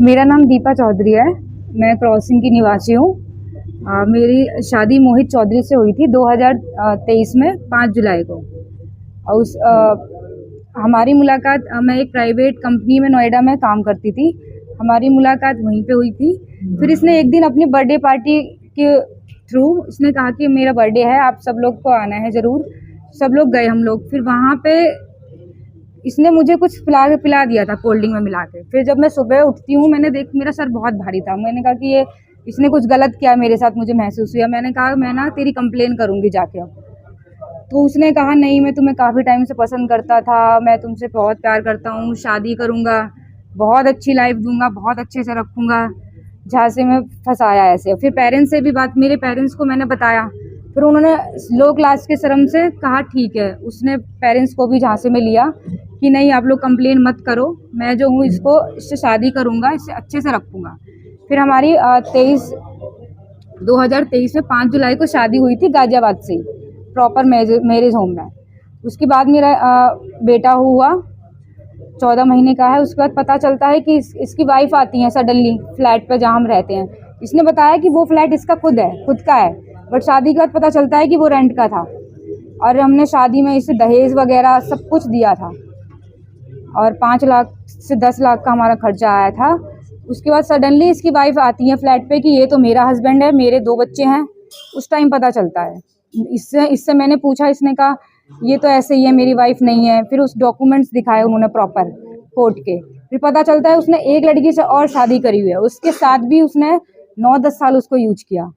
मेरा नाम दीपा चौधरी है। मैं क्रॉसिंग की निवासी हूँ। मेरी शादी मोहित चौधरी से हुई थी 2023 में 5 जुलाई को। और हमारी मुलाकात, मैं एक प्राइवेट कंपनी में नोएडा में काम करती थी। हमारी मुलाकात वहीं पे हुई थी। फिर इसने एक दिन अपनी बर्थडे पार्टी के थ्रू इसने कहा कि मेरा बर्थडे है, आप सब लोग को आना है ज़रूर। सब लोग गए हम लोग। फिर वहाँ पे इसने मुझे कुछ पिला दिया था कोल्ड ड्रिंक में मिला के। फिर जब मैं सुबह उठती हूँ, मेरा सर बहुत भारी था। मैंने कहा कि ये इसने कुछ गलत किया मेरे साथ, मुझे महसूस हुआ। मैंने कहा मैं ना तेरी कंप्लेन करूँगी जाके अब। तो उसने कहा नहीं, मैं तुम्हें काफ़ी टाइम से पसंद करता था, मैं तुमसे बहुत प्यार करता हूँ, शादी करूँगा, बहुत अच्छी लाइफ दूंगा, बहुत अच्छे से रखूँगा। जहाँ से मैं फंसाया ऐसे। फिर पेरेंट्स से भी मेरे पेरेंट्स को मैंने बताया। फिर उन्होंने लो क्लास के शर्म से कहा ठीक है। उसने पेरेंट्स को भी झांसे में लिया कि नहीं, आप लोग कंप्लेन मत करो, मैं जो हूँ इससे शादी करूँगा, इससे अच्छे से रखूँगा। फिर हमारी 2023 में 5 जुलाई को शादी हुई थी गाजियाबाद से ही, प्रॉपर मैरिज होम में। उसके बाद मेरा बेटा हुआ, 14 महीने का है। उसके बाद पता चलता है कि इसकी वाइफ आती है सडनली फ्लैट पे जहाँ हम रहते हैं। इसने बताया कि वो फ्लैट इसका खुद का है, बट शादी के बाद पता चलता है कि वो रेंट का था। और हमने शादी में इसे दहेज वगैरह सब कुछ दिया था, और 5 लाख से 10 लाख का हमारा खर्चा आया था। उसके बाद सडनली इसकी वाइफ आती है फ्लैट पे कि ये तो मेरा हस्बैंड है, मेरे 2 बच्चे हैं। उस टाइम पता चलता है। इससे मैंने पूछा, इसने कहा ये तो ऐसे ही है, मेरी वाइफ नहीं है। फिर उस डॉक्यूमेंट्स दिखाए उन्होंने प्रॉपर कोर्ट के। फिर पता चलता है उसने एक लड़की से और शादी करी हुई है, उसके साथ भी उसने 9-10 साल उसको यूज किया।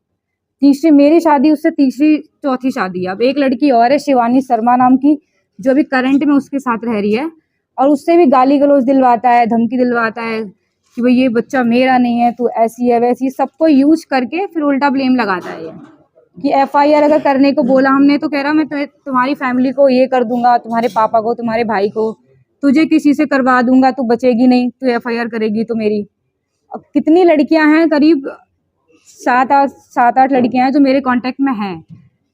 मेरी शादी उससे तीसरी चौथी शादी है। अब एक लड़की और है, शिवानी शर्मा नाम की, जो अभी करंट में उसके साथ रह रही है। और उससे भी गाली गलौज दिलवाता है, धमकी दिलवाता है कि भाई ये बच्चा मेरा नहीं है, तू ऐसी है वैसी। सबको यूज करके फिर उल्टा ब्लेम लगाता है ये कि FIR अगर करने को बोला हमने तो कह रहा मैं तुम्हारी फैमिली को ये कर दूंगा, तुम्हारे पापा को, तुम्हारे भाई को, तुझे किसी से करवा दूंगा, तू बचेगी नहीं, तू FIR करेगी तो मेरी। अब कितनी लड़कियां हैं, करीब 7-8 लड़कियां हैं जो मेरे कांटेक्ट में हैं।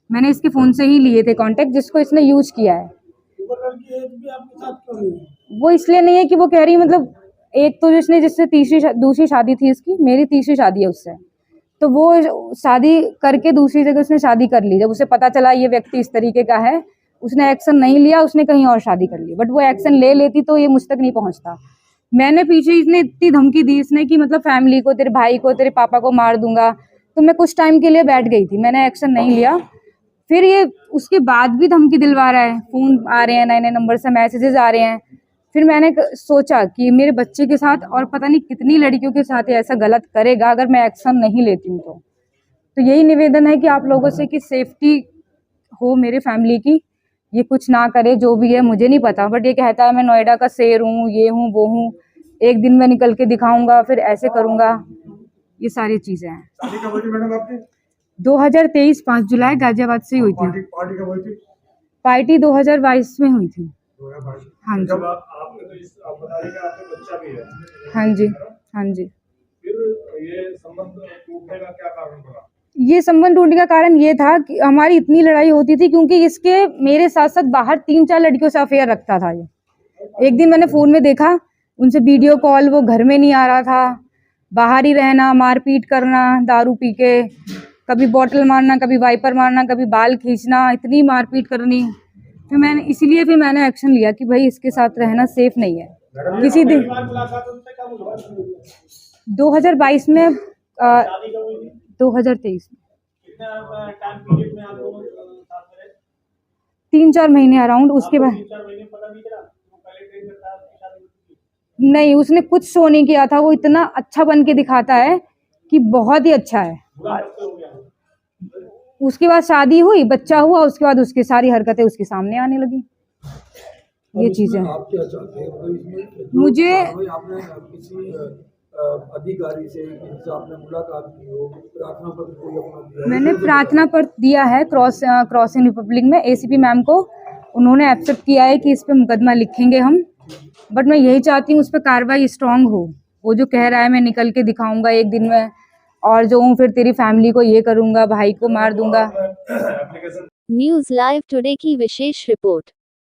मैंने इसके फ़ोन से ही लिए थे कांटेक्ट, जिसको इसने यूज किया है। वो इसलिए नहीं है कि वो कह रही, मतलब एक तो जिससे दूसरी शादी थी इसकी, मेरी तीसरी शादी है उससे। तो वो शादी करके दूसरी जगह उसने शादी कर ली। जब उसे पता चला ये व्यक्ति इस तरीके का है, उसने एक्शन नहीं लिया, उसने कहीं और शादी कर ली। बट वो एक्शन ले लेती तो ये मुझ तक नहीं पहुंचता। मैंने पीछे, इसने इतनी धमकी दी इसने कि मतलब फैमिली को, तेरे भाई को, तेरे पापा को मार दूंगा। तो मैं कुछ टाइम के लिए बैठ गई थी, मैंने एक्शन नहीं लिया। फिर ये उसके बाद भी धमकी दिलवा रहा है, फ़ोन आ रहे हैं, नए नंबर से मैसेजेस आ रहे हैं। फिर मैंने सोचा कि मेरे बच्चे के साथ और पता नहीं कितनी लड़कियों के साथ ये ऐसा गलत करेगा अगर मैं एक्शन नहीं लेती हूँ तो यही निवेदन है कि आप लोगों से कि सेफ्टी हो मेरे फैमिली की, ये कुछ ना करे। जो भी है मुझे नहीं पता, बट ये कहता है मैं नोएडा का शेर हूँ, ये हूँ वो हूँ, एक दिन मैं निकल के दिखाऊंगा, फिर ऐसे करूंगा। ये सारी चीजें हैं। शादी कब हुई थी मैडम आपकी? 2023 5 जुलाई गाजियाबाद से हुई थी। पार्टी कब हुई थी? पार्टी 2022 में हुई थी। 2022। हाँ जी। जब आपने तो आप बता रहे कि आपका बच्चा भी है। हाँ जी, हाँ जी। फिर ये संबंध टूटने का क्या कारण बना? ये संबंध टूटने का कारण ये था कि हमारी इतनी लड़ाई होती थी क्योंकि इसके मेरे साथ साथ बाहर 3-4 लड़कियों से अफेयर रखता था ये। एक दिन मैंने फ़ोन में देखा उनसे वीडियो कॉल, वो घर में नहीं आ रहा था, बाहर ही रहना, मारपीट करना, दारू पी के, कभी बॉटल मारना, कभी वाइपर मारना, कभी बाल खींचना, इतनी मारपीट करनी। फिर मैंने एक्शन लिया कि भाई इसके साथ रहना सेफ नहीं है। किसी दिन 2022 में 2023 3-4 महीने अराउंड। उसके बाद नहीं, उसने कुछ शो नहीं किया था। वो इतना अच्छा बन के दिखाता है कि बहुत ही अच्छा है। उसके बाद शादी हुई, बच्चा हुआ, उसके बाद उसकी सारी हरकतें उसके सामने आने लगी। ये चीजें आप क्या चाहते हैं? मुझे आपने किसी अधिकारी से आपने मुलाकात की हो, प्रार्थना पत्र कोई अपना दिया? मैंने प्रार्थना पत्र दिया है क्रॉसिंग रिपब्लिक में ACP मैम को। उन्होंने एक्सेप्ट किया है कि इस पे मुकदमा लिखेंगे हम। बट मैं यही चाहती हूँ उस पर कार्रवाई स्ट्रांग हो। वो जो कह रहा है मैं निकल के दिखाऊंगा एक दिन में, और जो हूँ फिर तेरी फैमिली को ये करूंगा, भाई को मार दूंगा। न्यूज़ लाइव टुडे की विशेष रिपोर्ट।